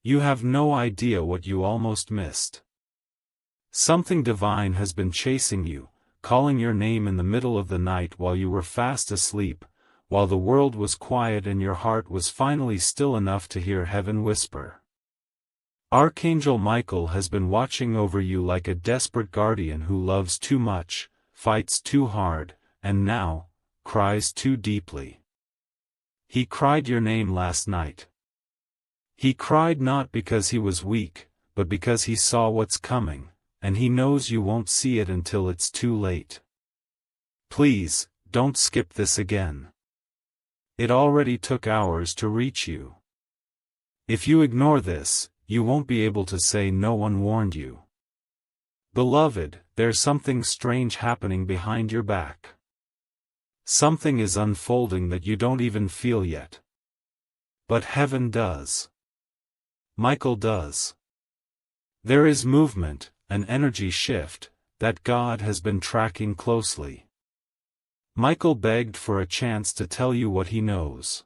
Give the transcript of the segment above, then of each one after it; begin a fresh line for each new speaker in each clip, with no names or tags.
You have no idea what you almost missed. Something divine has been chasing you, calling your name in the middle of the night while you were fast asleep, while the world was quiet and your heart was finally still enough to hear heaven whisper. Archangel Michael has been watching over you like a desperate guardian who loves too much, fights too hard, and now, cries too deeply. He cried your name last night. He cried not because he was weak, but because he saw what's coming, and he knows you won't see it until it's too late. Please, don't skip this again. It already took hours to reach you. If you ignore this, you won't be able to say no one warned you. Beloved, there's something strange happening behind your back. Something is unfolding that you don't even feel yet. But heaven does. Michael does. There is movement, an energy shift, that God has been tracking closely. Michael begged for a chance to tell you what he knows.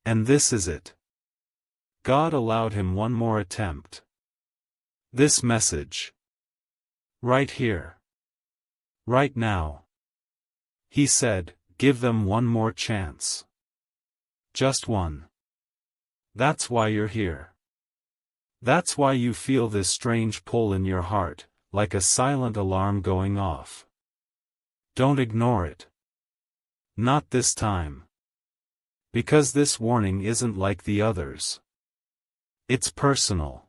And this is it. God allowed him one more attempt. This message. Right here. Right now. He said, give them one more chance. Just one. That's why you're here. That's why you feel this strange pull in your heart, like a silent alarm going off. Don't ignore it. Not this time. Because this warning isn't like the others. It's personal.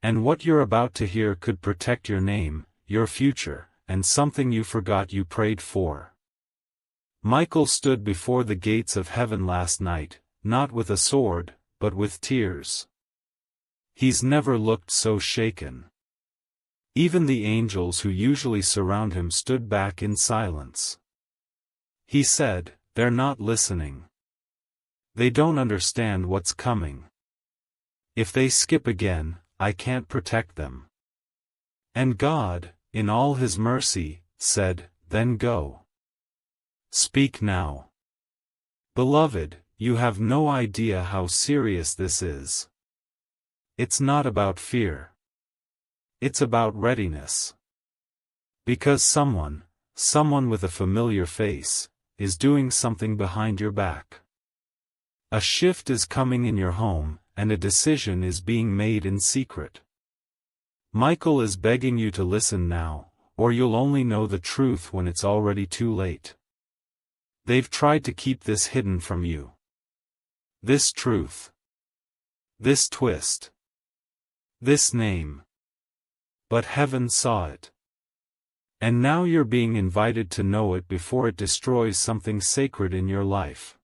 And what you're about to hear could protect your name, your future, and something you forgot you prayed for. Michael stood before the gates of heaven last night, not with a sword, but with tears. He's never looked so shaken. Even the angels who usually surround him stood back in silence. He said, they're not listening. They don't understand what's coming. If they skip again, I can't protect them. And God, in all His mercy, said, then go. Speak now. Beloved, you have no idea how serious this is. It's not about fear. It's about readiness. Because someone with a familiar face, is doing something behind your back. A shift is coming in your home, and a decision is being made in secret. Michael is begging you to listen now, or you'll only know the truth when it's already too late. They've tried to keep this hidden from you. This truth. This twist. This name. But heaven saw it. And now you're being invited to know it before it destroys something sacred in your life.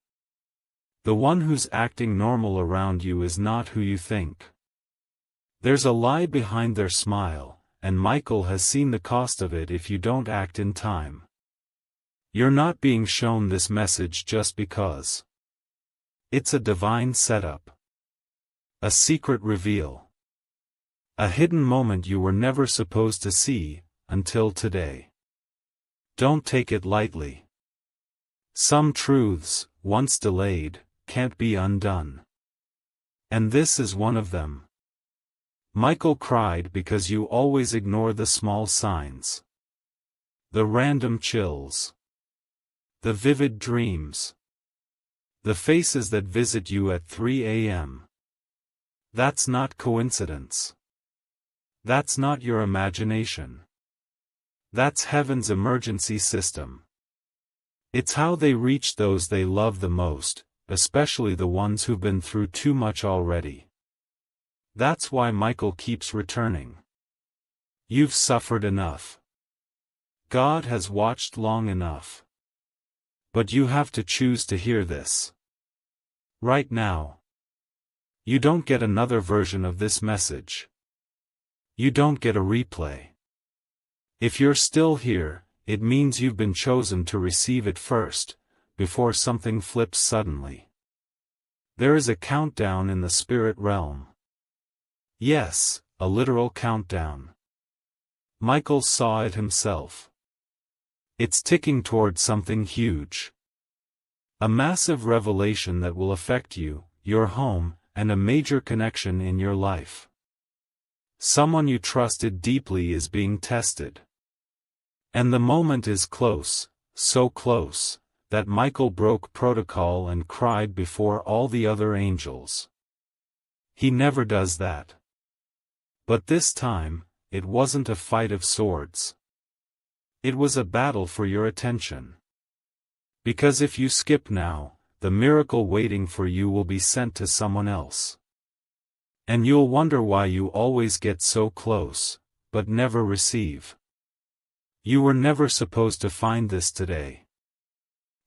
The one who's acting normal around you is not who you think. There's a lie behind their smile, and Michael has seen the cost of it if you don't act in time. You're not being shown this message just because. It's a divine setup. A secret reveal. A hidden moment you were never supposed to see, until today. Don't take it lightly. Some truths, once delayed, can't be undone. And this is one of them. Michael cried because you always ignore the small signs. The random chills. The vivid dreams. The faces that visit you at 3 a.m. That's not coincidence. That's not your imagination. That's heaven's emergency system. It's how they reach those they love the most, especially the ones who've been through too much already. That's why Michael keeps returning. You've suffered enough. God has watched long enough. But you have to choose to hear this. Right now. You don't get another version of this message. You don't get a replay. If you're still here, it means you've been chosen to receive it first, before something flips suddenly. There is a countdown in the spirit realm. Yes, a literal countdown. Michael saw it himself. It's ticking toward something huge. A massive revelation that will affect you, your home, and a major connection in your life. Someone you trusted deeply is being tested. And the moment is close, so close, that Michael broke protocol and cried before all the other angels. He never does that. But this time, it wasn't a fight of swords. It was a battle for your attention. Because if you skip now, the miracle waiting for you will be sent to someone else. And you'll wonder why you always get so close, but never receive. You were never supposed to find this today.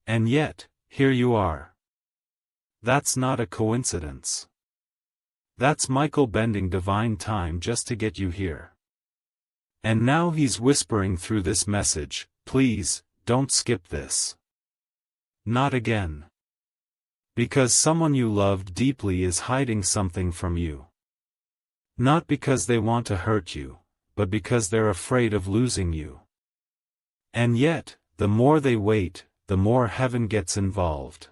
And yet, here you are. That's not a coincidence. That's Michael bending divine time just to get you here. And now he's whispering through this message, please, don't skip this. Not again. Because someone you loved deeply is hiding something from you. Not because they want to hurt you, but because they're afraid of losing you. And yet, the more they wait, the more heaven gets involved.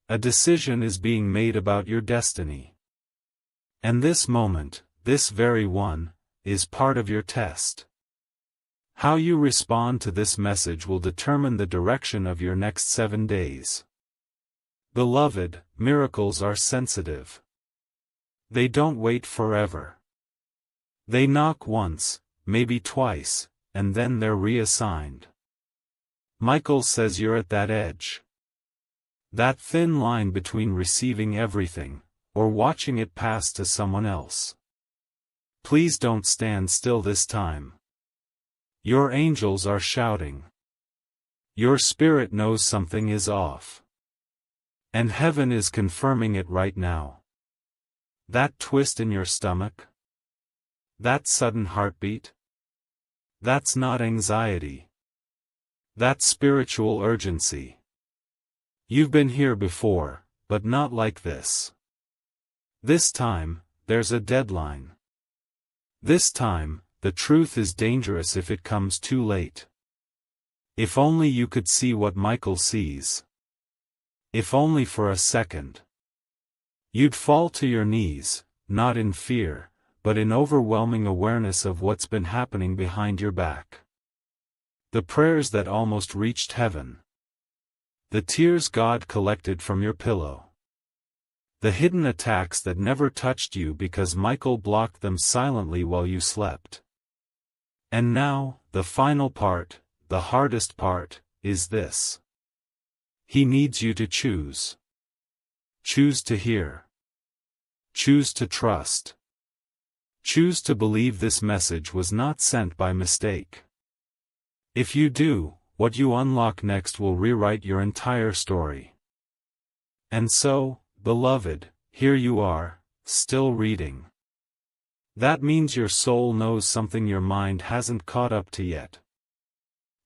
A decision is being made about your destiny. And this moment, this very one, is part of your test. How you respond to this message will determine the direction of your next 7 days. Beloved, miracles are sensitive. They don't wait forever. They knock once, maybe twice, and then they're reassigned. Michael says you're at that edge. That thin line between receiving everything, or watching it pass to someone else. Please don't stand still this time. Your angels are shouting. Your spirit knows something is off. And heaven is confirming it right now. That twist in your stomach? That sudden heartbeat? That's not anxiety. That's spiritual urgency. You've been here before, but not like this. This time, there's a deadline. This time, the truth is dangerous if it comes too late. If only you could see what Michael sees. If only for a second. You'd fall to your knees, not in fear, but in overwhelming awareness of what's been happening behind your back. The prayers that almost reached heaven. The tears God collected from your pillow. The hidden attacks that never touched you because Michael blocked them silently while you slept. And now, the final part, the hardest part, is this. He needs you to choose. Choose to hear. Choose to trust. Choose to believe this message was not sent by mistake. If you do, what you unlock next will rewrite your entire story. And so, beloved, here you are, still reading. That means your soul knows something your mind hasn't caught up to yet.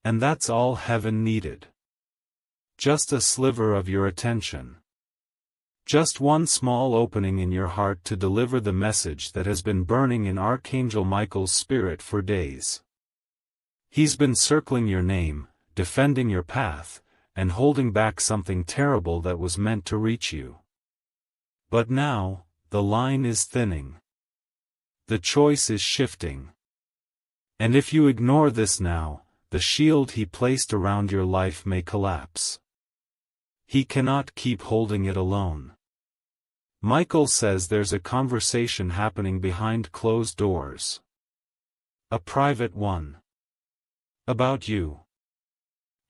And that's all heaven needed. Just a sliver of your attention. Just one small opening in your heart to deliver the message that has been burning in Archangel Michael's spirit for days. He's been circling your name, defending your path, and holding back something terrible that was meant to reach you. But now, the line is thinning. The choice is shifting. And if you ignore this now, the shield he placed around your life may collapse. He cannot keep holding it alone. Michael says there's a conversation happening behind closed doors. A private one. About you.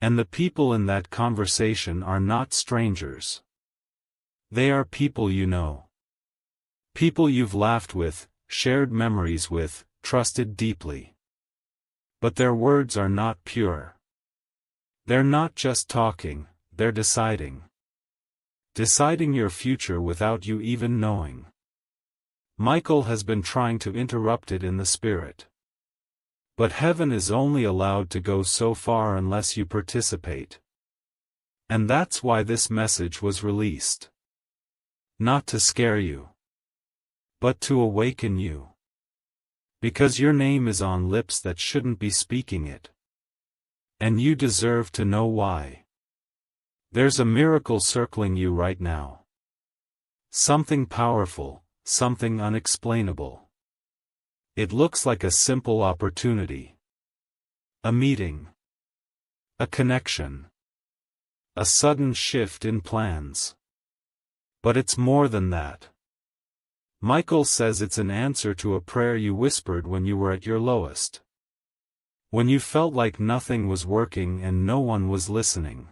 And the people in that conversation are not strangers. They are people you know. People you've laughed with, shared memories with, trusted deeply. But their words are not pure. They're not just talking, they're deciding. Deciding your future without you even knowing. Michael has been trying to interrupt it in the spirit. But heaven is only allowed to go so far unless you participate. And that's why this message was released. Not to scare you, but to awaken you. Because your name is on lips that shouldn't be speaking it. And you deserve to know why. There's a miracle circling you right now. Something powerful, something unexplainable. It looks like a simple opportunity. A meeting. A connection. A sudden shift in plans. But it's more than that. Michael says it's an answer to a prayer you whispered when you were at your lowest. When you felt like nothing was working and no one was listening.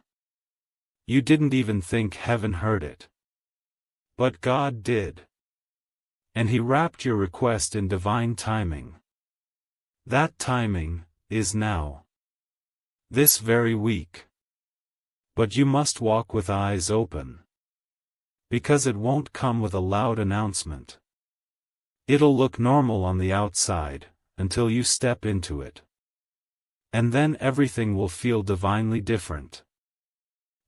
You didn't even think heaven heard it. But God did. And He wrapped your request in divine timing. That timing is now. This very week. But you must walk with eyes open. Because it won't come with a loud announcement. It'll look normal on the outside, until you step into it. And then everything will feel divinely different.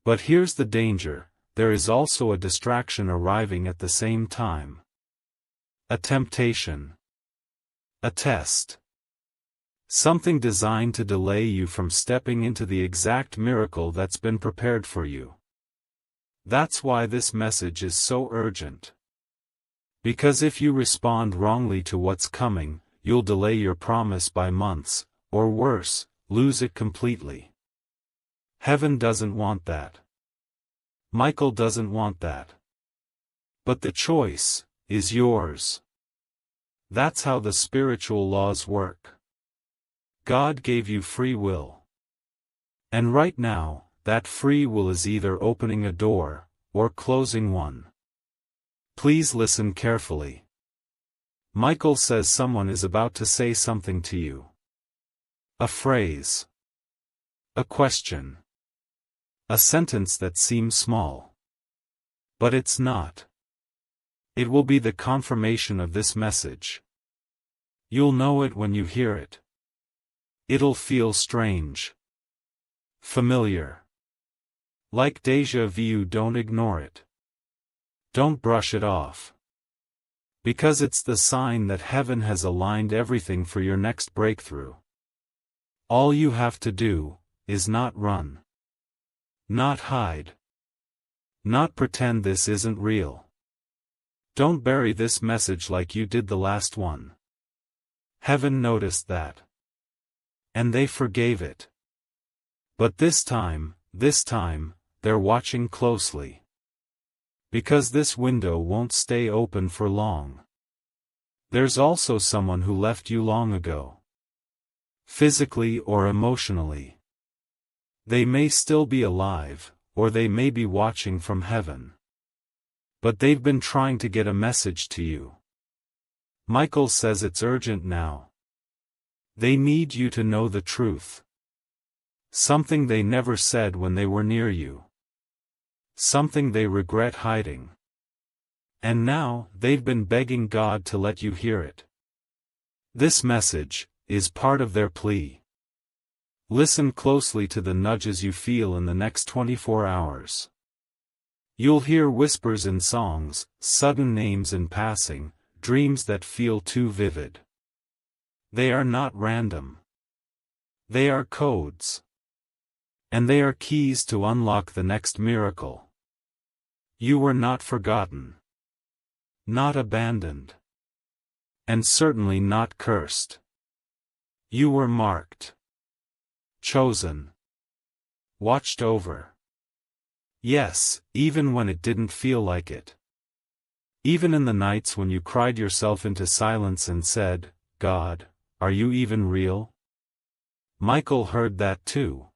But here's the danger, there is also a distraction arriving at the same time. A temptation. A test. Something designed to delay you from stepping into the exact miracle that's been prepared for you. That's why this message is so urgent. Because if you respond wrongly to what's coming, you'll delay your promise by months, or worse, lose it completely. Heaven doesn't want that. Michael doesn't want that. But the choice is yours. That's how the spiritual laws work. God gave you free will. And right now, that free will is either opening a door, or closing one. Please listen carefully. Michael says someone is about to say something to you. A phrase. A question. A sentence that seems small. But it's not. It will be the confirmation of this message. You'll know it when you hear it. It'll feel strange. Familiar. Like déjà vu. Don't ignore it. Don't brush it off. Because it's the sign that heaven has aligned everything for your next breakthrough. All you have to do is not run. Not hide. Not pretend this isn't real. Don't bury this message like you did the last one. Heaven noticed that. And they forgave it. But this time, they're watching closely. Because this window won't stay open for long. There's also someone who left you long ago. Physically or emotionally. They may still be alive, or they may be watching from heaven. But they've been trying to get a message to you. Michael says it's urgent now. They need you to know the truth. Something they never said when they were near you. Something they regret hiding. And now, they've been begging God to let you hear it. This message is part of their plea. Listen closely to the nudges you feel in the next 24 hours. You'll hear whispers in songs, sudden names in passing, dreams that feel too vivid. They are not random. They are codes. And they are keys to unlock the next miracle. You were not forgotten. Not abandoned. And certainly not cursed. You were marked. Chosen. Watched over. Yes, even when it didn't feel like it. Even in the nights when you cried yourself into silence and said, God, are you even real? Michael heard that too.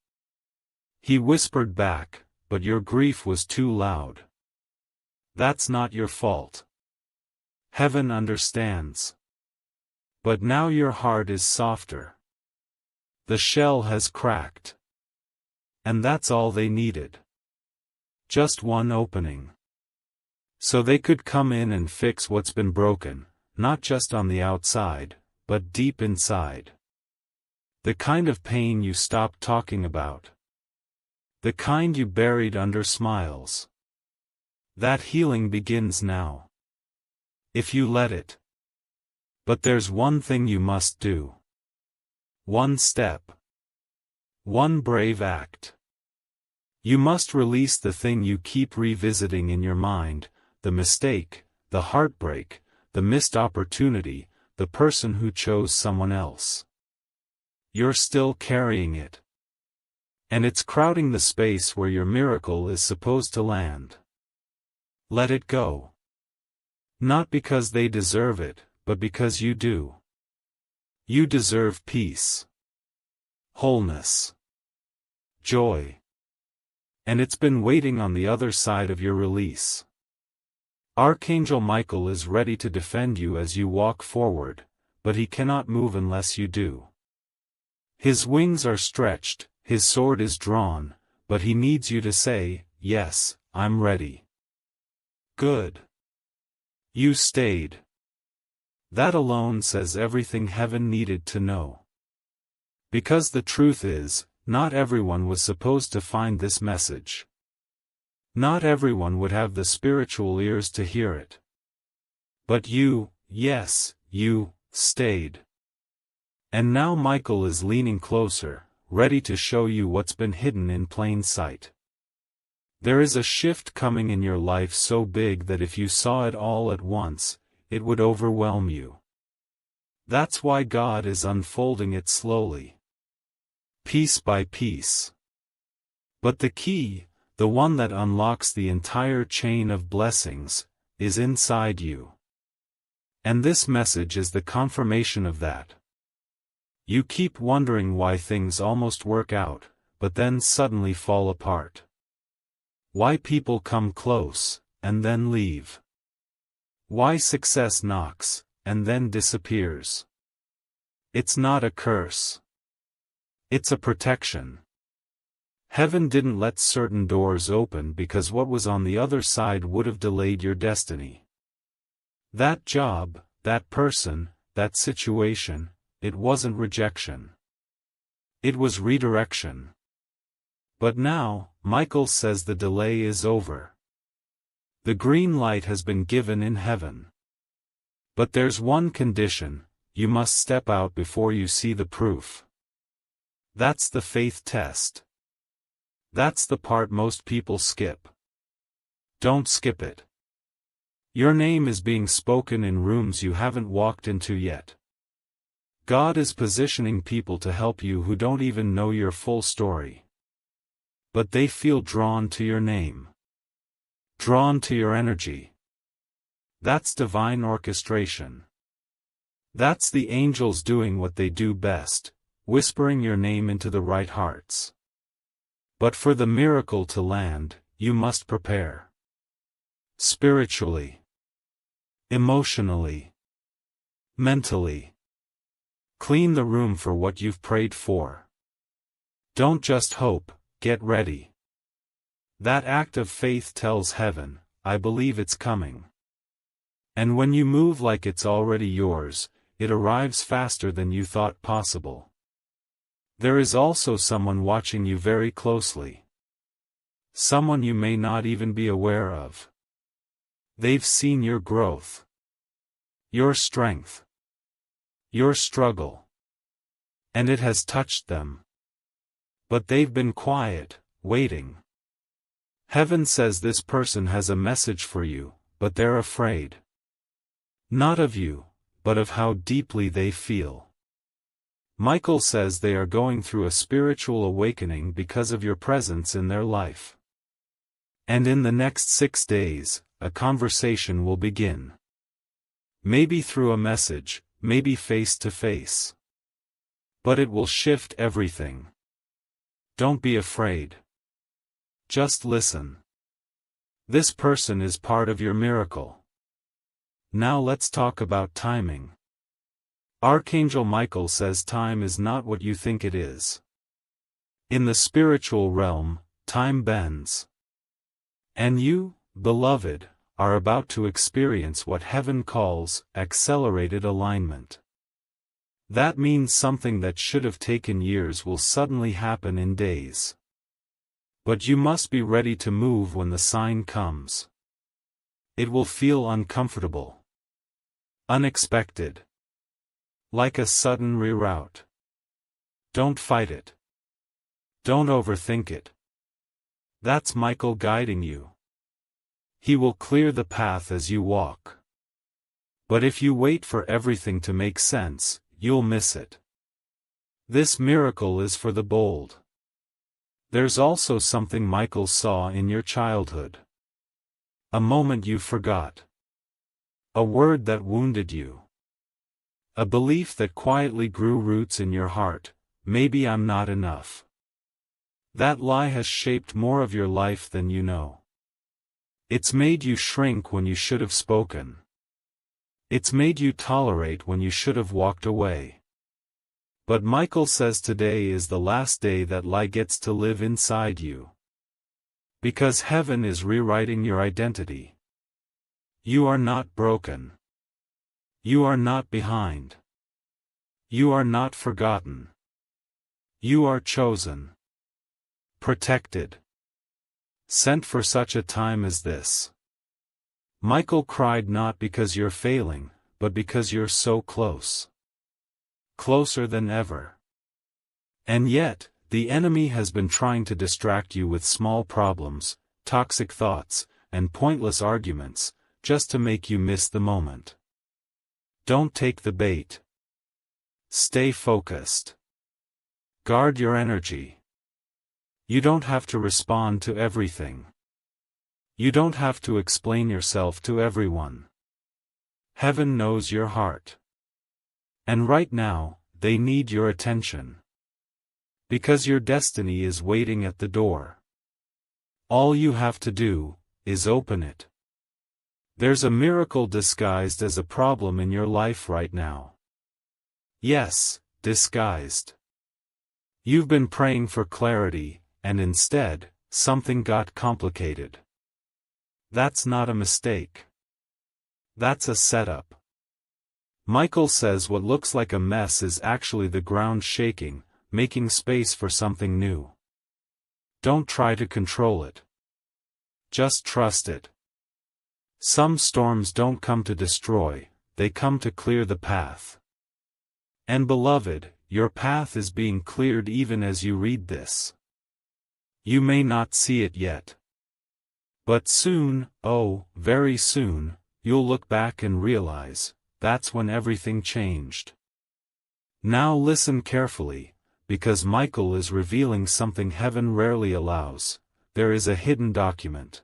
He whispered back, but your grief was too loud. That's not your fault. Heaven understands. But now your heart is softer. The shell has cracked. And that's all they needed. Just one opening. So they could come in and fix what's been broken, not just on the outside, but deep inside. The kind of pain you stopped talking about. The kind you buried under smiles. That healing begins now. If you let it. But there's one thing you must do. One step. One brave act. You must release the thing you keep revisiting in your mind, the mistake, the heartbreak, the missed opportunity, the person who chose someone else. You're still carrying it. And it's crowding the space where your miracle is supposed to land. Let it go. Not because they deserve it, but because you do. You deserve peace, wholeness, joy. And it's been waiting on the other side of your release. Archangel Michael is ready to defend you as you walk forward, but he cannot move unless you do. His wings are stretched, his sword is drawn, but he needs you to say, "Yes, I'm ready." Good. You stayed. That alone says everything heaven needed to know. Because the truth is, not everyone was supposed to find this message. Not everyone would have the spiritual ears to hear it. But you, yes, you, stayed. And now Michael is leaning closer, ready to show you what's been hidden in plain sight. There is a shift coming in your life so big that if you saw it all at once, it would overwhelm you. That's why God is unfolding it slowly, piece by piece. But the key, the one that unlocks the entire chain of blessings, is inside you. And this message is the confirmation of that. You keep wondering why things almost work out, but then suddenly fall apart. Why people come close, and then leave. Why success knocks, and then disappears. It's not a curse. It's a protection. Heaven didn't let certain doors open because what was on the other side would have delayed your destiny. That job, that person, that situation, it wasn't rejection. It was redirection. But now, Michael says the delay is over. The green light has been given in heaven. But there's one condition: you must step out before you see the proof. That's the faith test. That's the part most people skip. Don't skip it. Your name is being spoken in rooms you haven't walked into yet. God is positioning people to help you who don't even know your full story. But they feel drawn to your name. Drawn to your energy. That's divine orchestration. That's the angels doing what they do best, whispering your name into the right hearts. But for the miracle to land, you must prepare. Spiritually. Emotionally. Mentally. Clean the room for what you've prayed for. Don't just hope, get ready. That act of faith tells heaven, I believe it's coming. And when you move like it's already yours, it arrives faster than you thought possible. There is also someone watching you very closely. Someone you may not even be aware of. They've seen your growth. Your strength. Your struggle. And it has touched them. But they've been quiet, waiting. Heaven says this person has a message for you, but they're afraid. Not of you, but of how deeply they feel. Michael says they are going through a spiritual awakening because of your presence in their life. And in the next 6 days, a conversation will begin. Maybe through a message, maybe face to face. But it will shift everything. Don't be afraid. Just listen. This person is part of your miracle. Now let's talk about timing. Archangel Michael says time is not what you think it is. In the spiritual realm, time bends. And you, beloved, are about to experience what heaven calls accelerated alignment. That means something that should have taken years will suddenly happen in days. But you must be ready to move when the sign comes. It will feel uncomfortable. Unexpected. Like a sudden reroute. Don't fight it. Don't overthink it. That's Michael guiding you. He will clear the path as you walk. But if you wait for everything to make sense, you'll miss it. This miracle is for the bold. There's also something Michael saw in your childhood. A moment you forgot. A word that wounded you. A belief that quietly grew roots in your heart: maybe I'm not enough. That lie has shaped more of your life than you know. It's made you shrink when you should have spoken. It's made you tolerate when you should have walked away. But Michael says today is the last day that lie gets to live inside you. Because heaven is rewriting your identity. You are not broken. You are not behind. You are not forgotten. You are chosen. Protected. Sent for such a time as this. Michael cried not because you're failing, but because you're so close. Closer than ever. And yet, the enemy has been trying to distract you with small problems, toxic thoughts, and pointless arguments, just to make you miss the moment. Don't take the bait. Stay focused. Guard your energy. You don't have to respond to everything. You don't have to explain yourself to everyone. Heaven knows your heart. And right now, they need your attention. Because your destiny is waiting at the door. All you have to do is open it. There's a miracle disguised as a problem in your life right now. Yes, disguised. You've been praying for clarity, and instead, something got complicated. That's not a mistake. That's a setup. Michael says what looks like a mess is actually the ground shaking, making space for something new. Don't try to control it. Just trust it. Some storms don't come to destroy, they come to clear the path. And beloved, your path is being cleared even as you read this. You may not see it yet. But soon, oh, very soon, you'll look back and realize, that's when everything changed. Now listen carefully, because Michael is revealing something heaven rarely allows. There is a hidden document.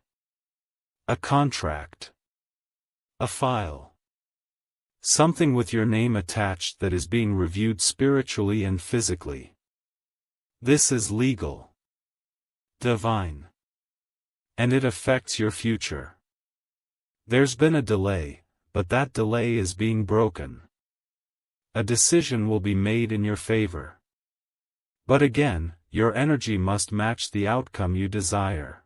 A contract. A file. Something with your name attached that is being reviewed spiritually and physically. This is legal. Divine. And it affects your future. There's been a delay, but that delay is being broken. A decision will be made in your favor. But again, your energy must match the outcome you desire.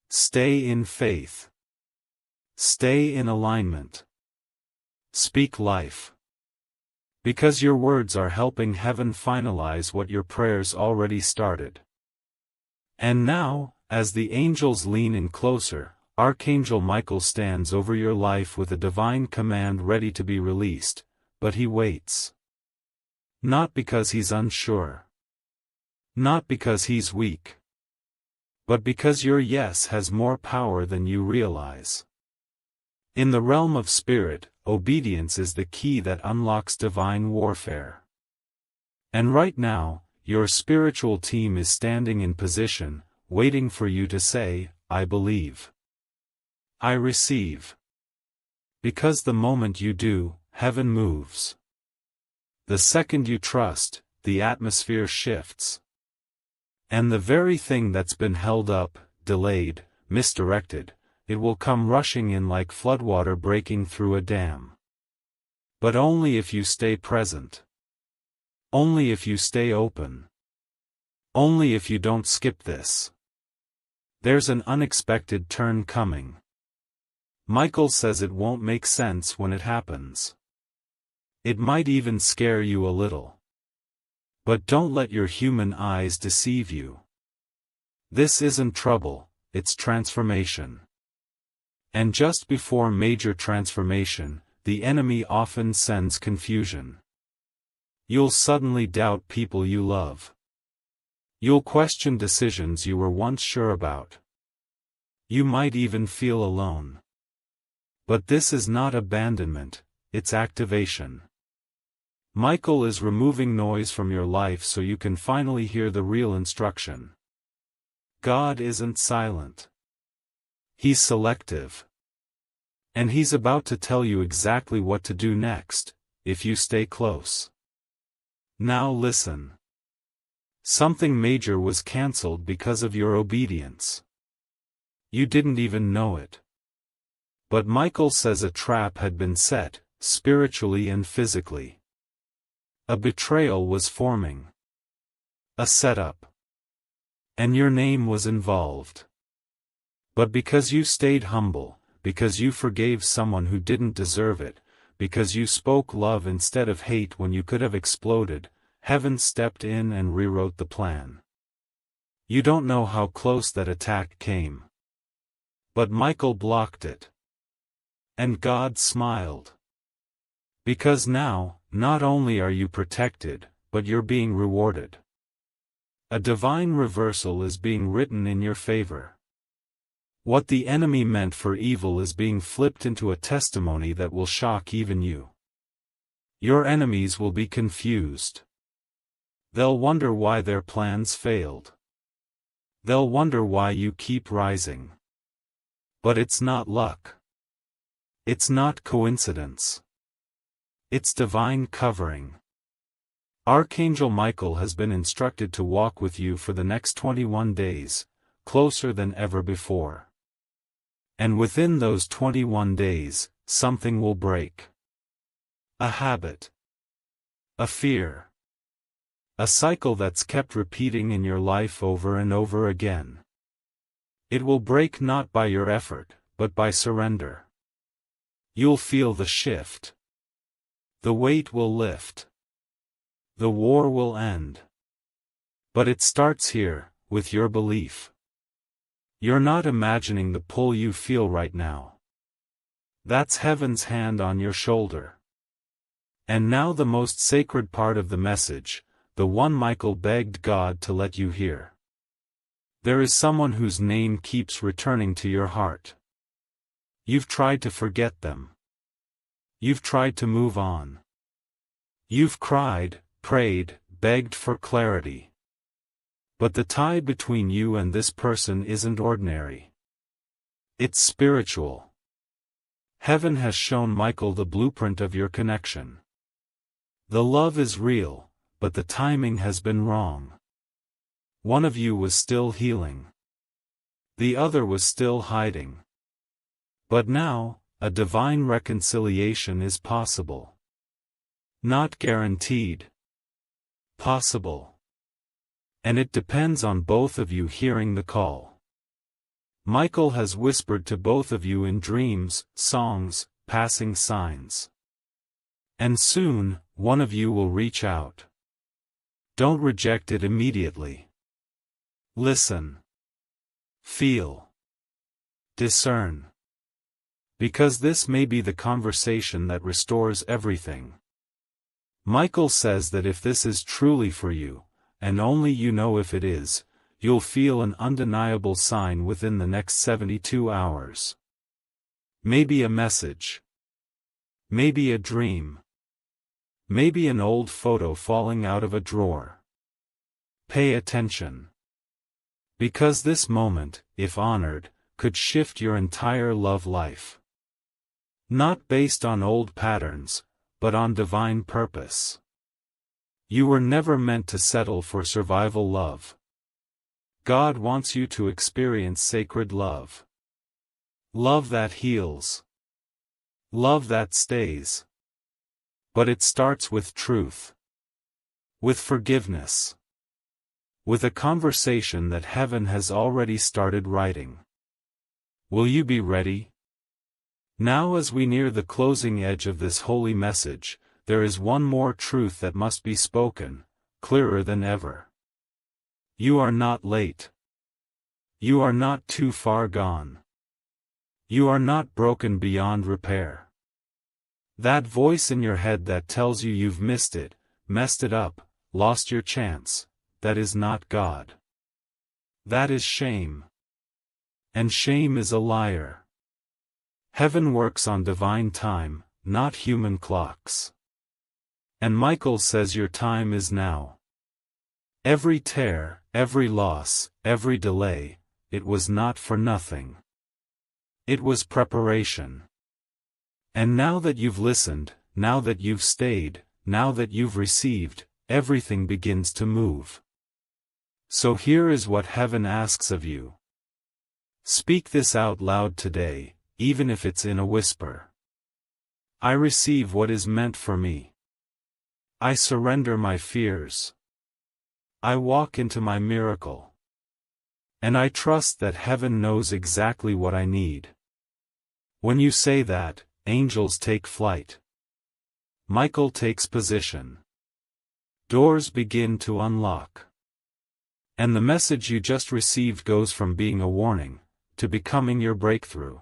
Stay in faith. Stay in alignment. Speak life. Because your words are helping heaven finalize what your prayers already started. And now, as the angels lean in closer, Archangel Michael stands over your life with a divine command ready to be released, but he waits. Not because he's unsure. Not because he's weak. But because your yes has more power than you realize. In the realm of spirit, obedience is the key that unlocks divine warfare. And right now, your spiritual team is standing in position, waiting for you to say, I believe. I receive. Because the moment you do, heaven moves. The second you trust, the atmosphere shifts. And the very thing that's been held up, delayed, misdirected, it will come rushing in like floodwater breaking through a dam. But only if you stay present. Only if you stay open. Only if you don't skip this. There's an unexpected turn coming. Michael says it won't make sense when it happens. It might even scare you a little. But don't let your human eyes deceive you. This isn't trouble, it's transformation. And just before major transformation, the enemy often sends confusion. You'll suddenly doubt people you love. You'll question decisions you were once sure about. You might even feel alone. But this is not abandonment, it's activation. Michael is removing noise from your life so you can finally hear the real instruction. God isn't silent. He's selective. And He's about to tell you exactly what to do next, if you stay close. Now listen. Something major was cancelled because of your obedience. You didn't even know it. But Michael says a trap had been set, spiritually and physically. A betrayal was forming. A setup. And your name was involved. But because you stayed humble, because you forgave someone who didn't deserve it, because you spoke love instead of hate when you could have exploded, heaven stepped in and rewrote the plan. You don't know how close that attack came. But Michael blocked it. And God smiled. Because now, not only are you protected, but you're being rewarded. A divine reversal is being written in your favor. What the enemy meant for evil is being flipped into a testimony that will shock even you. Your enemies will be confused. They'll wonder why their plans failed. They'll wonder why you keep rising. But it's not luck. It's not coincidence. It's divine covering. Archangel Michael has been instructed to walk with you for the next 21 days, closer than ever before. And within those 21 days, something will break. A habit. A fear. A cycle that's kept repeating in your life over and over again. It will break not by your effort, but by surrender. You'll feel the shift. The weight will lift. The war will end. But it starts here, with your belief. You're not imagining the pull you feel right now. That's heaven's hand on your shoulder. And now the most sacred part of the message, the one Michael begged God to let you hear. There is someone whose name keeps returning to your heart. You've tried to forget them. You've tried to move on. You've cried, prayed, begged for clarity. But the tie between you and this person isn't ordinary. It's spiritual. Heaven has shown Michael the blueprint of your connection. The love is real, but the timing has been wrong. One of you was still healing. The other was still hiding. But now, a divine reconciliation is possible. Not guaranteed. Possible. And it depends on both of you hearing the call. Michael has whispered to both of you in dreams, songs, passing signs. And soon, one of you will reach out. Don't reject it immediately. Listen. Feel. Discern. Because this may be the conversation that restores everything. Michael says that if this is truly for you, and only you know if it is, you'll feel an undeniable sign within the next 72 hours. Maybe a message. Maybe a dream. Maybe an old photo falling out of a drawer. Pay attention. Because this moment, if honored, could shift your entire love life. Not based on old patterns, but on divine purpose. You were never meant to settle for survival love. God wants you to experience sacred love. Love that heals. Love that stays. But it starts with truth. With forgiveness. With a conversation that heaven has already started writing. Will you be ready? Now as we near the closing edge of this holy message, there is one more truth that must be spoken, clearer than ever. You are not late. You are not too far gone. You are not broken beyond repair. That voice in your head that tells you you've missed it, messed it up, lost your chance, that is not God. That is shame. And shame is a liar. Heaven works on divine time, not human clocks. And Michael says your time is now. Every tear, every loss, every delay, it was not for nothing. It was preparation. And now that you've listened, now that you've stayed, now that you've received, everything begins to move. So here is what heaven asks of you. Speak this out loud today, even if it's in a whisper. I receive what is meant for me. I surrender my fears. I walk into my miracle. And I trust that heaven knows exactly what I need. When you say that, angels take flight. Michael takes position. Doors begin to unlock. And the message you just received goes from being a warning, to becoming your breakthrough.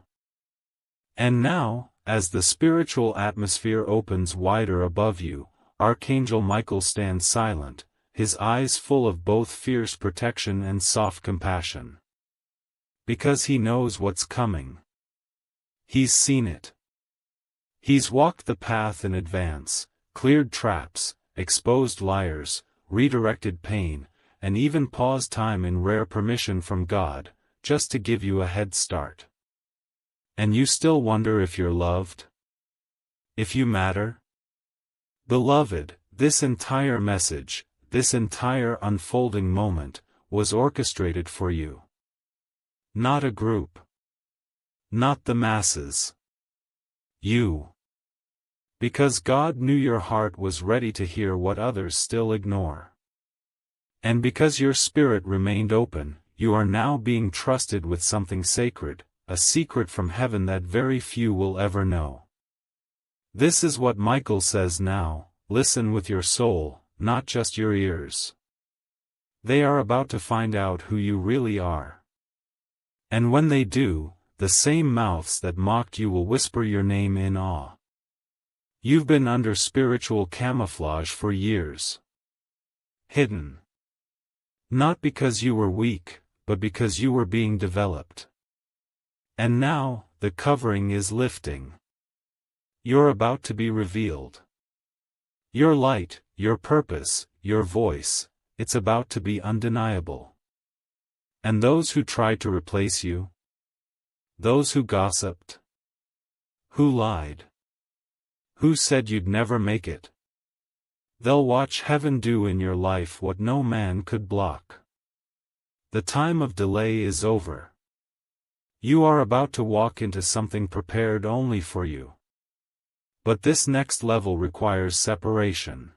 And now, as the spiritual atmosphere opens wider above you, Archangel Michael stands silent, his eyes full of both fierce protection and soft compassion. Because he knows what's coming. He's seen it. He's walked the path in advance, cleared traps, exposed liars, redirected pain, and even paused time in rare permission from God, just to give you a head start. And you still wonder if you're loved? If you matter? Beloved, this entire message, this entire unfolding moment, was orchestrated for you. Not a group. Not the masses. You. Because God knew your heart was ready to hear what others still ignore. And because your spirit remained open, you are now being trusted with something sacred, a secret from heaven that very few will ever know. This is what Michael says now: listen with your soul, not just your ears. They are about to find out who you really are. And when they do, the same mouths that mocked you will whisper your name in awe. You've been under spiritual camouflage for years. Hidden. Not because you were weak, but because you were being developed. And now, the covering is lifting. You're about to be revealed. Your light, your purpose, your voice, it's about to be undeniable. And those who tried to replace you? Those who gossiped? Who lied? Who said you'd never make it? They'll watch heaven do in your life what no man could block. The time of delay is over. You are about to walk into something prepared only for you. But this next level requires separation.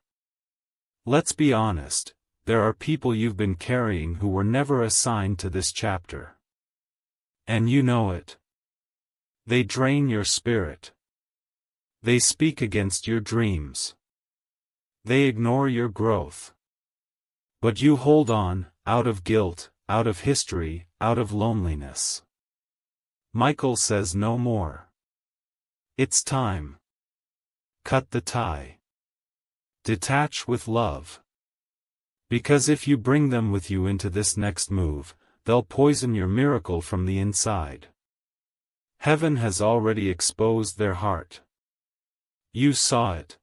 Let's be honest, there are people you've been carrying who were never assigned to this chapter. And you know it. They drain your spirit. They speak against your dreams. They ignore your growth. But you hold on, out of guilt, out of history, out of loneliness. Michael says no more. It's time. Cut the tie. Detach with love. Because if you bring them with you into this next move, they'll poison your miracle from the inside. Heaven has already exposed their heart. You saw it.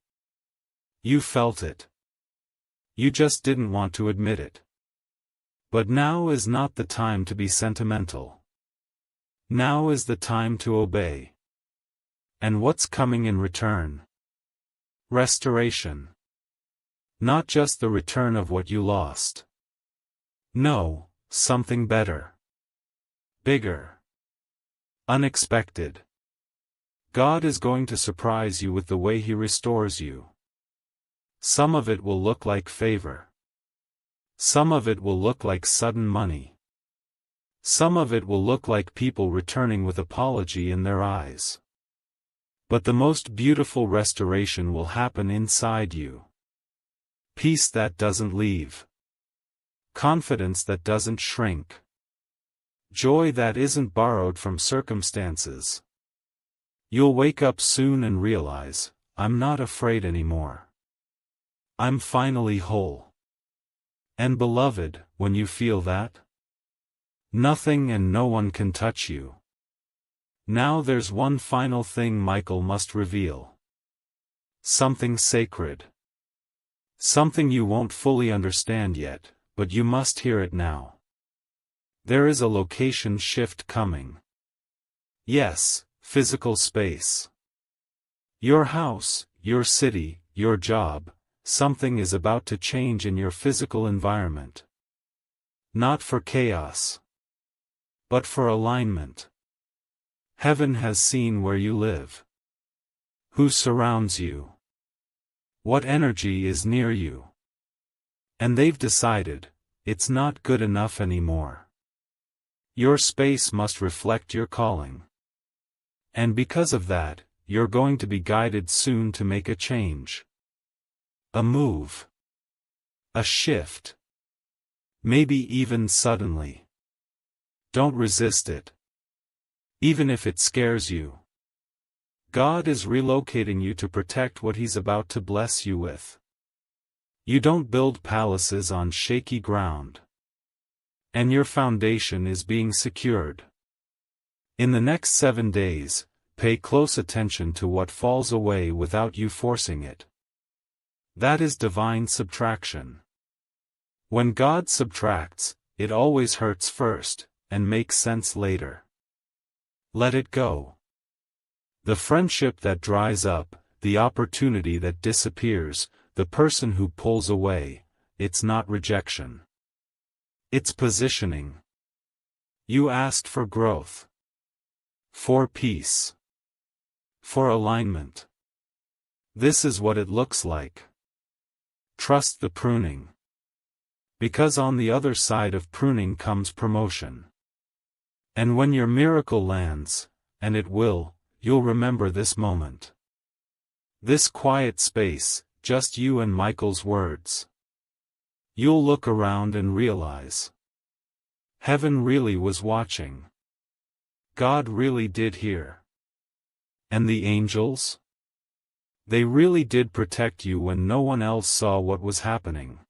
You felt it. You just didn't want to admit it. But now is not the time to be sentimental. Now is the time to obey. And what's coming in return? Restoration. Not just the return of what you lost. No, something better. Bigger. Unexpected. God is going to surprise you with the way He restores you. Some of it will look like favor. Some of it will look like sudden money. Some of it will look like people returning with apology in their eyes. But the most beautiful restoration will happen inside you. Peace that doesn't leave. Confidence that doesn't shrink. Joy that isn't borrowed from circumstances. You'll wake up soon and realize, I'm not afraid anymore. I'm finally whole. And beloved, when you feel that, Nothing and no one can touch you. Now there's one final thing Michael must reveal. Something sacred. Something you won't fully understand yet, but you must hear it now. There is a location shift coming. Yes, physical space. Your house, your city, your job, something is about to change in your physical environment. Not for chaos, but for alignment. Heaven has seen where you live. Who surrounds you? What energy is near you? And they've decided, it's not good enough anymore. Your space must reflect your calling. And because of that, you're going to be guided soon to make a change. A move. A shift. Maybe even suddenly. Don't resist it. Even if it scares you. God is relocating you to protect what He's about to bless you with. You don't build palaces on shaky ground. And your foundation is being secured. In the next 7 days, pay close attention to what falls away without you forcing it. That is divine subtraction. When God subtracts, it always hurts first, and makes sense later. Let it go. The friendship that dries up, the opportunity that disappears, the person who pulls away, it's not rejection. It's positioning. You asked for growth. For peace. For alignment. This is what it looks like. Trust the pruning. Because on the other side of pruning comes promotion. And when your miracle lands, and it will, you'll remember this moment. This quiet space, just you and Michael's words. You'll look around and realize. Heaven really was watching. God really did hear. And the angels? They really did protect you when no one else saw what was happening.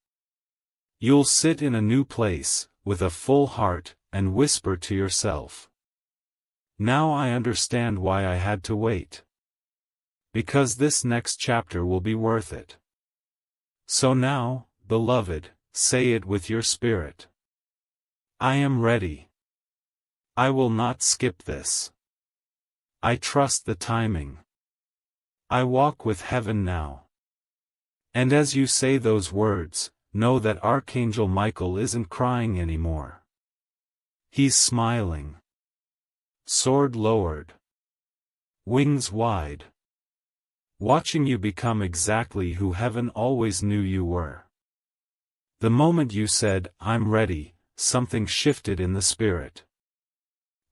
You'll sit in a new place, with a full heart, and whisper to yourself. Now I understand why I had to wait. Because this next chapter will be worth it. So now, beloved, say it with your spirit. I am ready. I will not skip this. I trust the timing. I walk with heaven now. And as you say those words, know that Archangel Michael isn't crying anymore. He's smiling. Sword lowered. Wings wide. Watching you become exactly who heaven always knew you were. The moment you said, I'm ready, something shifted in the spirit.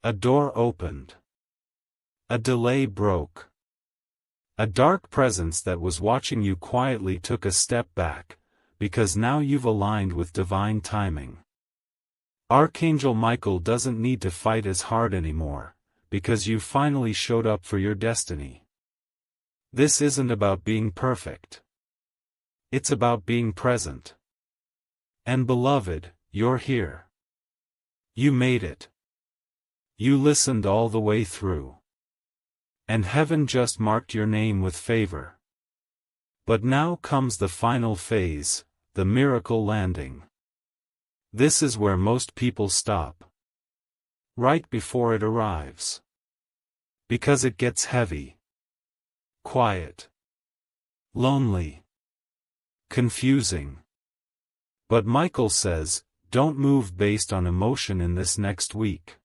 A door opened. A delay broke. A dark presence that was watching you quietly took a step back, because now you've aligned with divine timing. Archangel Michael doesn't need to fight as hard anymore, because you finally showed up for your destiny. This isn't about being perfect. It's about being present. And beloved, you're here. You made it. You listened all the way through. And heaven just marked your name with favor. But now comes the final phase, the miracle landing. This is where most people stop. Right before it arrives. Because it gets heavy. Quiet. Lonely. Confusing. But Michael says, don't move based on emotion in this next week.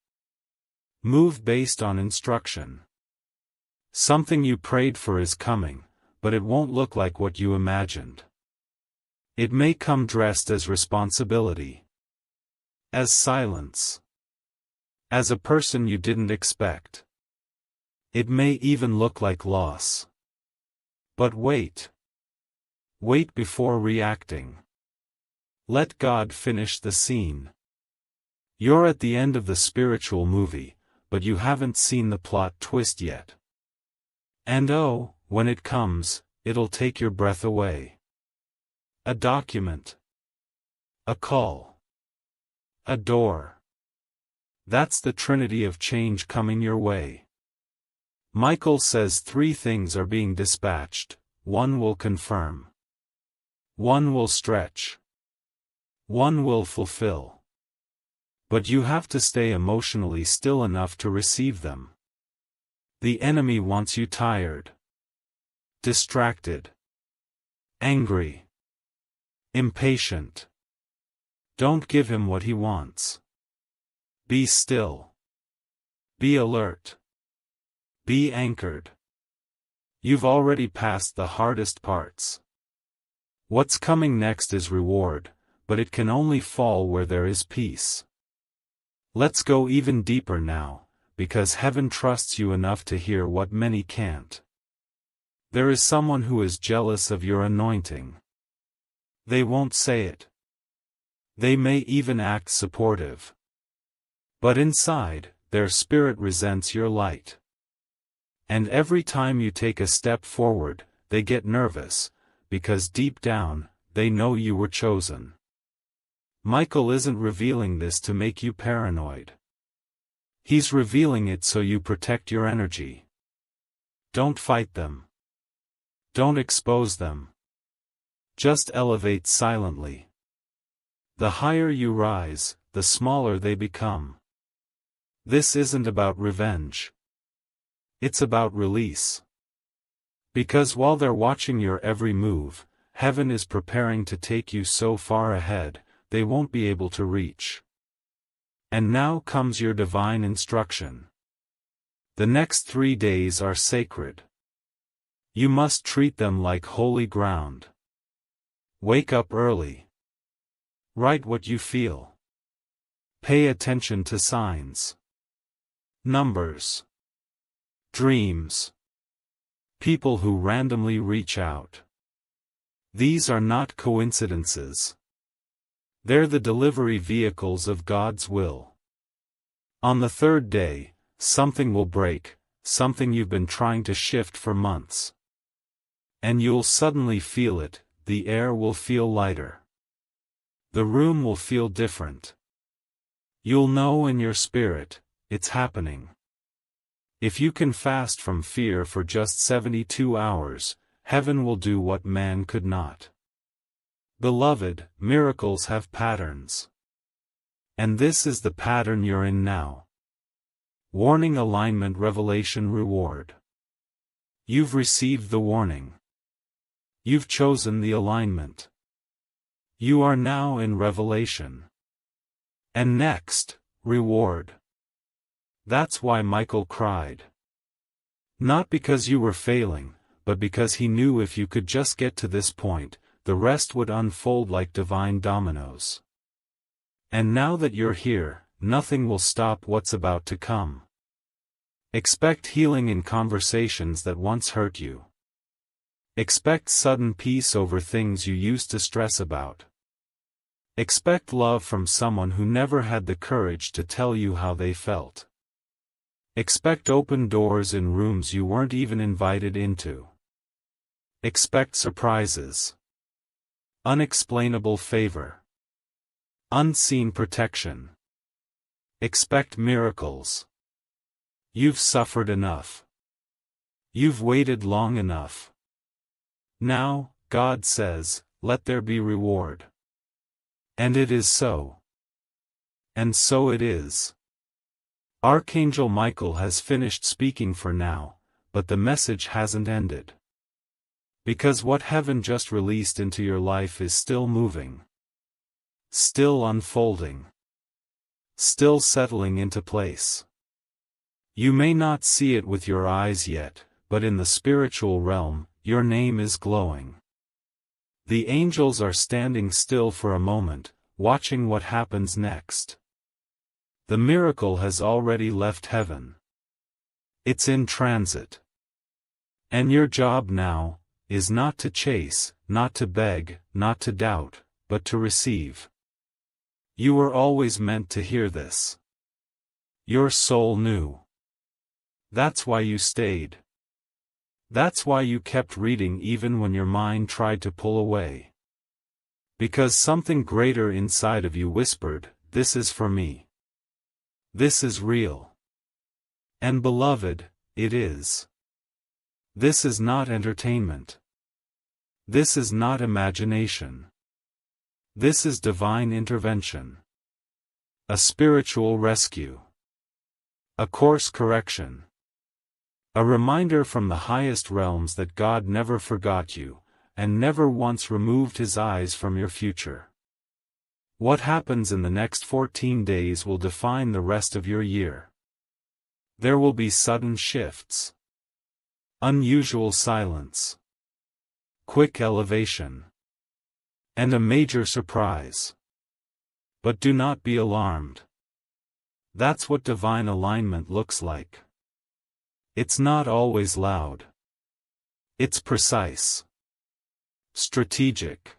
Move based on instruction. Something you prayed for is coming, but it won't look like what you imagined. It may come dressed as responsibility. As silence. As a person you didn't expect. It may even look like loss. But wait. Wait before reacting. Let God finish the scene. You're at the end of the spiritual movie, but you haven't seen the plot twist yet. And oh, when it comes, it'll take your breath away. A document. A call. A door. That's the trinity of change coming your way. Michael says 3 things are being dispatched. 1 will confirm. 1 will stretch. 1 will fulfill. But you have to stay emotionally still enough to receive them. The enemy wants you tired, distracted, angry, impatient. Don't give him what he wants. Be still. Be alert. Be anchored. You've already passed the hardest parts. What's coming next is reward, but it can only fall where there is peace. Let's go even deeper now, because heaven trusts you enough to hear what many can't. There is someone who is jealous of your anointing. They won't say it. They may even act supportive. But inside, their spirit resents your light. And every time you take a step forward, they get nervous, because deep down, they know you were chosen. Michael isn't revealing this to make you paranoid. He's revealing it so you protect your energy. Don't fight them. Don't expose them. Just elevate silently. The higher you rise, the smaller they become. This isn't about revenge. It's about release. Because while they're watching your every move, heaven is preparing to take you so far ahead, they won't be able to reach. And now comes your divine instruction. The next 3 days are sacred. You must treat them like holy ground. Wake up early. Write what you feel. Pay attention to signs. Numbers. Dreams. People who randomly reach out. These are not coincidences. They're the delivery vehicles of God's will. On the 3rd day, something will break, something you've been trying to shift for months. And you'll suddenly feel it, the air will feel lighter. The room will feel different. You'll know in your spirit, it's happening. If you can fast from fear for just 72 hours, heaven will do what man could not. Beloved, miracles have patterns. And this is the pattern you're in now. Warning, alignment, revelation, reward. You've received the warning. You've chosen the alignment. You are now in revelation. And next, reward. That's why Michael cried. Not because you were failing, but because he knew if you could just get to this point, the rest would unfold like divine dominoes. And now that you're here, nothing will stop what's about to come. Expect healing in conversations that once hurt you. Expect sudden peace over things you used to stress about. Expect love from someone who never had the courage to tell you how they felt. Expect open doors in rooms you weren't even invited into. Expect surprises. Unexplainable favor. Unseen protection. Expect miracles. You've suffered enough. You've waited long enough. Now, God says, let there be reward. And it is so. And so it is. Archangel Michael has finished speaking for now, but the message hasn't ended. Because what heaven just released into your life is still moving. Still unfolding. Still settling into place. You may not see it with your eyes yet, but in the spiritual realm, your name is glowing. The angels are standing still for a moment, watching what happens next. The miracle has already left heaven. It's in transit. And your job now is not to chase, not to beg, not to doubt, but to receive. You were always meant to hear this. Your soul knew. That's why you stayed. That's why you kept reading even when your mind tried to pull away. Because something greater inside of you whispered, "This is for me." This is real. And beloved, it is. This is not entertainment. This is not imagination. This is divine intervention. A spiritual rescue. A course correction. A reminder from the highest realms that God never forgot you, and never once removed His eyes from your future. What happens in the next 14 days will define the rest of your year. There will be sudden shifts. Unusual silence. Quick elevation. And a major surprise. But do not be alarmed. That's what divine alignment looks like. It's not always loud. It's precise. Strategic.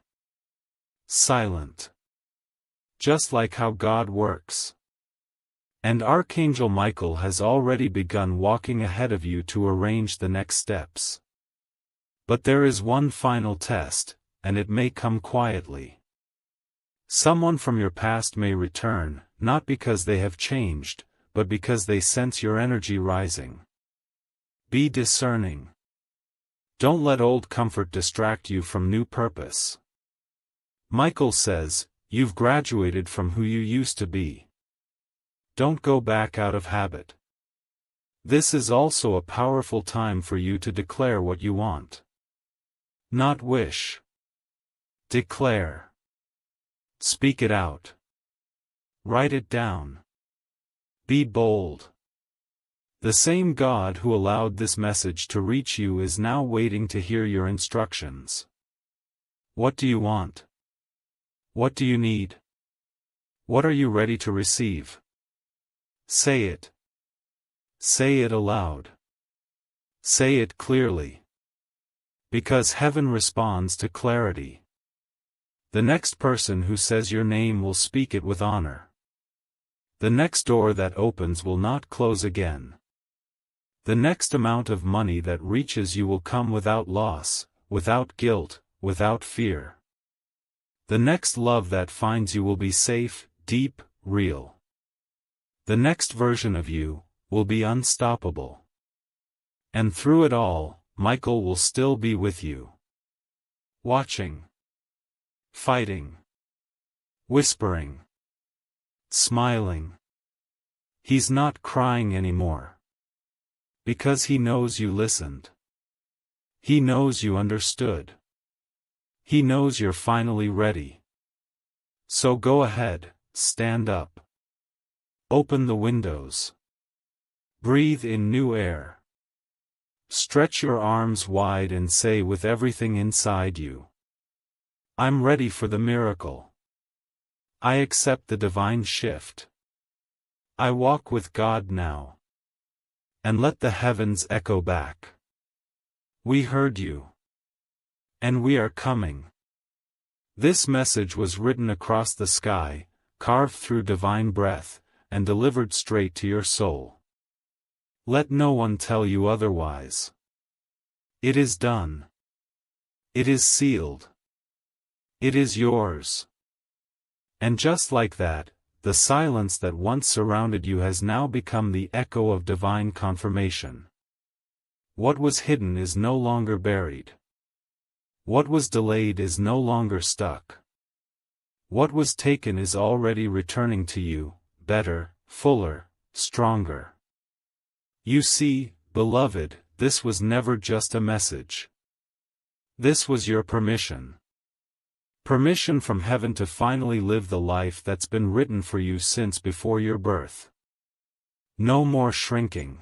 Silent. Just like how God works. And Archangel Michael has already begun walking ahead of you to arrange the next steps. But there is one final test, and it may come quietly. Someone from your past may return, not because they have changed, but because they sense your energy rising. Be discerning. Don't let old comfort distract you from new purpose. Michael says, you've graduated from who you used to be. Don't go back out of habit. This is also a powerful time for you to declare what you want. Not wish. Declare. Speak it out. Write it down. Be bold. The same God who allowed this message to reach you is now waiting to hear your instructions. What do you want? What do you need? What are you ready to receive? Say it. Say it aloud. Say it clearly. Because heaven responds to clarity. The next person who says your name will speak it with honor. The next door that opens will not close again. The next amount of money that reaches you will come without loss, without guilt, without fear. The next love that finds you will be safe, deep, real. The next version of you will be unstoppable. And through it all, Michael will still be with you. Watching. Fighting. Whispering. Smiling. He's not crying anymore. Because he knows you listened. He knows you understood. He knows you're finally ready. So go ahead, stand up. Open the windows. Breathe in new air. Stretch your arms wide and say with everything inside you, I'm ready for the miracle. I accept the divine shift. I walk with God now. And let the heavens echo back. We heard you. And we are coming. This message was written across the sky, carved through divine breath, and delivered straight to your soul. Let no one tell you otherwise. It is done. It is sealed. It is yours. And just like that, the silence that once surrounded you has now become the echo of divine confirmation. What was hidden is no longer buried. What was delayed is no longer stuck. What was taken is already returning to you, better, fuller, stronger. You see, beloved, this was never just a message. This was your permission. Permission from heaven to finally live the life that's been written for you since before your birth. No more shrinking.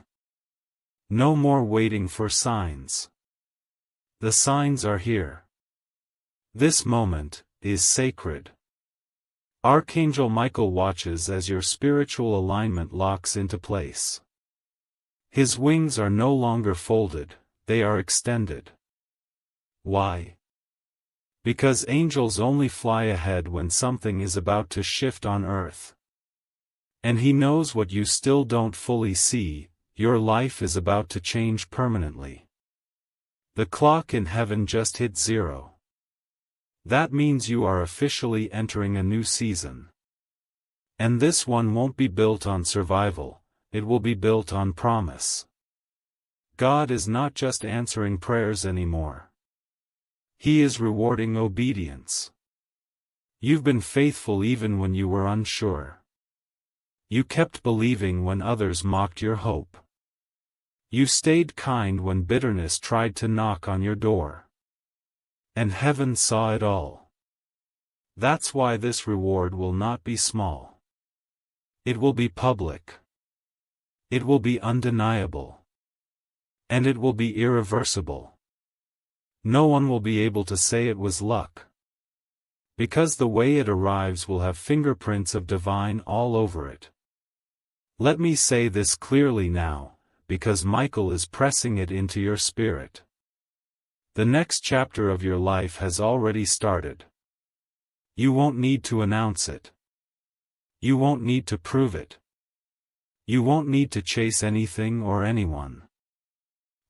No more waiting for signs. The signs are here. This moment is sacred. Archangel Michael watches as your spiritual alignment locks into place. His wings are no longer folded, they are extended. Why? Because angels only fly ahead when something is about to shift on earth. And he knows what you still don't fully see, your life is about to change permanently. The clock in heaven just hit 0. That means you are officially entering a new season. And this one won't be built on survival, it will be built on promise. God is not just answering prayers anymore. He is rewarding obedience. You've been faithful even when you were unsure. You kept believing when others mocked your hope. You stayed kind when bitterness tried to knock on your door. And heaven saw it all. That's why this reward will not be small. It will be public. It will be undeniable. And it will be irreversible. No one will be able to say it was luck. Because the way it arrives will have fingerprints of divine all over it. Let me say this clearly now, because Michael is pressing it into your spirit. The next chapter of your life has already started. You won't need to announce it. You won't need to prove it. You won't need to chase anything or anyone.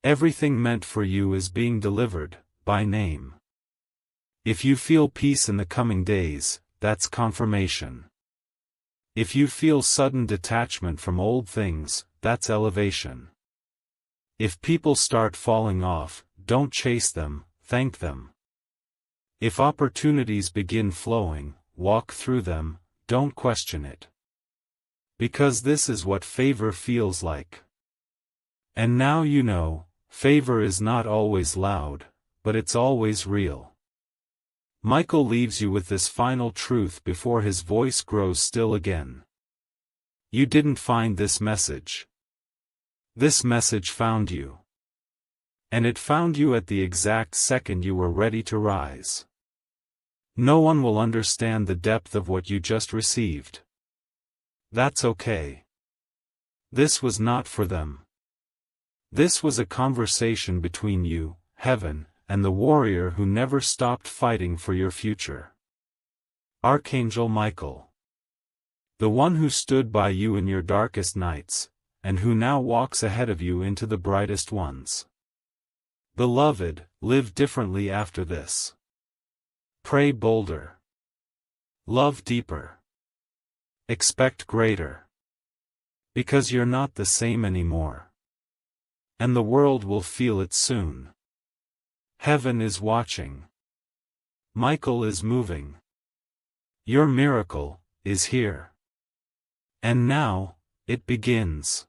Everything meant for you is being delivered, by name. If you feel peace in the coming days, that's confirmation. If you feel sudden detachment from old things, that's elevation. If people start falling off, don't chase them, thank them. If opportunities begin flowing, walk through them, don't question it. Because this is what favor feels like. And now you know, favor is not always loud, but it's always real. Michael leaves you with this final truth before his voice grows still again. You didn't find this message. This message found you. And it found you at the exact second you were ready to rise. No one will understand the depth of what you just received. That's okay. This was not for them. This was a conversation between you, heaven, and the warrior who never stopped fighting for your future. Archangel Michael. The one who stood by you in your darkest nights, and who now walks ahead of you into the brightest ones. Beloved, live differently after this. Pray bolder. Love deeper. Expect greater. Because you're not the same anymore. And the world will feel it soon. Heaven is watching. Michael is moving. Your miracle is here. And now, it begins.